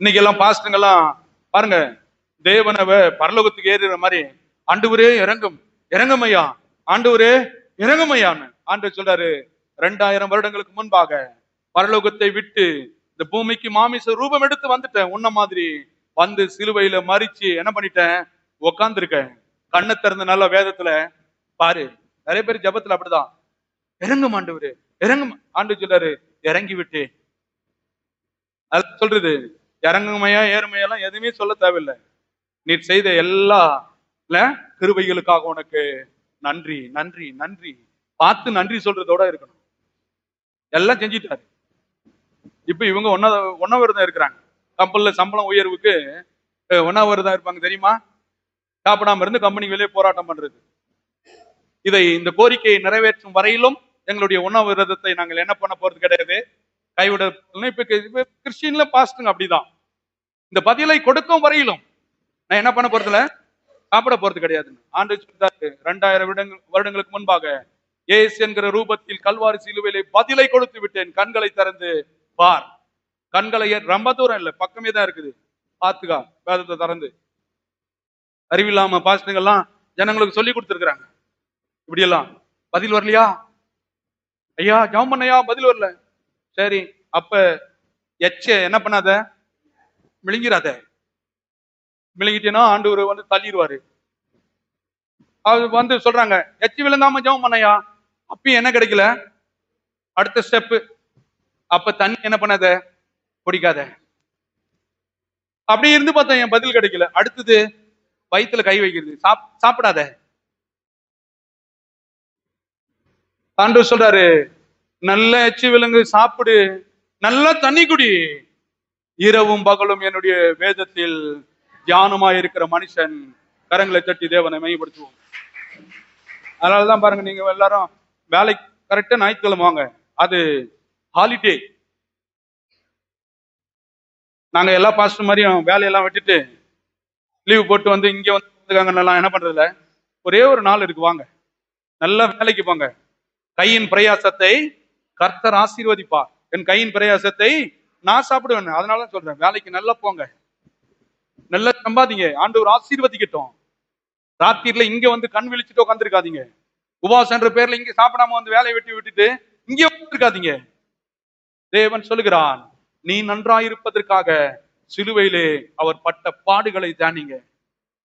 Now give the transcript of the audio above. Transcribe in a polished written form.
இன்னைக்கு எல்லாம் பாஸ்டருங்கெல்லாம் பாருங்க, தேவனவ பரலோகத்துக்கு ஏறுற மாதிரி ஆண்டவரே இறங்கும், இறங்கும் ஐயா, ஆண்டவரே இறங்கும் ஐயான்னு ஆண்டவர் சொல்றாரு. 2000 வருடங்களுக்கு முன்பாக பரலோகத்தை விட்டு இந்த பூமிக்கு மாமிச ரூபம் எடுத்து வந்துட்டேன். உன்ன மாதிரி வந்து சிலுவையில மறிச்சு என்ன பண்ணிட்டேன், உக்காந்துருக்கேன். கண்ணை திறந்த நல்ல வேதத்துல பாரு. நிறைய பேர் ஜபத்துல அப்படிதான், இறங்கும் ஆண்டவரு, இறங்கும் ஆண்டு சொல்றாரு, இறங்கி விட்டு அது சொல்றது. இறங்குமையா ஏறுமையெல்லாம் எதுவுமே சொல்ல தேவையில்லை. நீ செய்த எல்லா கிருபைகளுக்காக உனக்கு நன்றி நன்றி நன்றி பார்த்து நன்றி சொல்றதோட இருக்கணும். எல்லாம் செஞ்சிட்டாரு. இப்ப இவங்க ஒன்னாவதுதான் இருக்கிறாங்க. கம்பெனில சம்பளம் உயர்வுக்கு ஒன்னாவதுதான் இருப்பாங்க தெரியுமா? சாப்பிடாம இருந்து கம்பெனி வெளியே போராட்டம் பண்றது. இந்த கோரிக்கையை நிறைவேற்றும் வரையிலும் எங்களுடைய உண்ணாவிரதத்தை நாங்கள் என்ன பண்ண போறது கிடையாது, கைவிட. இப்ப கிறிஸ்டியன்ல பாஸ்டுங்க அப்படிதான். இந்த பதிலை கொடுக்கும் வரையிலும் நான் என்ன பண்ண போறதுல, சாப்பிட போறது கிடையாதுன்னு ஆண்டு சொல்றாரு. 2000 வருடங்களுக்கு முன்பாக ஏசு என்கிற ரூபத்தில் கல்வாரி சிலுவையிலே பதிலை கொடுத்து விட்டேன். கண்களை திறந்து பார். கண்களை ரொம்ப தூரம் இல்லை, பக்கமே தான் இருக்குது, பாத்துக்கா. வேதத்தை திறந்து அறிவில்லாம பாஸ்டர்கள்லாம் ஜனங்களுக்கு சொல்லி கொடுத்துருக்காங்க. இப்படி எல்லாம் பதில் வரலையா ஐயா, ஜெபம் பண்ணையா, பதில் வரல. சரி, அப்ப என்ன பண்ணாத, விழுங்கிறாத. விழுங்கிட்டேன்னா ஆண்டவர் வந்து தள்ளிடுவாரு. அது வந்து சொல்றாங்க, எச்சி விழுந்தாம ஜெபம் பண்ணையா, அப்பயும் என்ன கிடைக்கல. அடுத்த ஸ்டெப், அப்ப தண்ணி என்ன பண்ணாத, குடிக்காத. அப்படி இருந்து பார்த்தா என் பதில் கிடைக்கல. அடுத்தது வயிற்றுல கை வைக்கிறது, சாப்பிடாத. ஆண்டவர் சொல்றாரு, நல்ல எச்சி விலங்கு சாப்பிடு, நல்லா தண்ணி குடி. இரவும் பகலும் என்னுடைய வேதத்தில் தியானமாய் இருக்கிற மனுஷன் கரங்களை தட்டி தேவனை மையப்படுத்துவோம். அதனாலதான் பாருங்க, நீங்க எல்லாரும் வேலைக்கு கரெக்டா ஞாயிற்றுக்கிழமை வாங்க, அது ஹாலிடே. நாங்க எல்லா பாஸ்டர் மாதிரியும் வேலையெல்லாம் விட்டுட்டு லீவ் போட்டு வந்து இங்க வந்து என்ன பண்றதுல, ஒரே ஒரு நாள் இருக்கு, வாங்க, நல்லா வேலைக்கு போங்க. கையின் பிரயாசத்தை கர்த்தர் ஆசீர்வதிப்பார். என் கையின் பிரயாசத்தை நான் சாப்பிடுவேன். அதனாலதான் சொல்றேன், வேலைக்கு நல்லா போங்க, நல்லா சம்பாதிங்க, ஆண்டவர் ஆசீர்வதிக்கட்டும். ராத்திரில இங்க வந்து கண் விழிச்சுட்டு உட்காந்துருக்காதீங்க. உபவாசன்ற பேர்ல இங்க சாப்பிடாம வந்து வேலையை விட்டுட்டு இங்கே உட்காந்துருக்காதீங்க. தேவன் சொல்லுகிறான், நீ நன்றாயிருப்பதற்காக சிலுவையிலே அவர் பட்ட பாடுகளை தியானிங்க.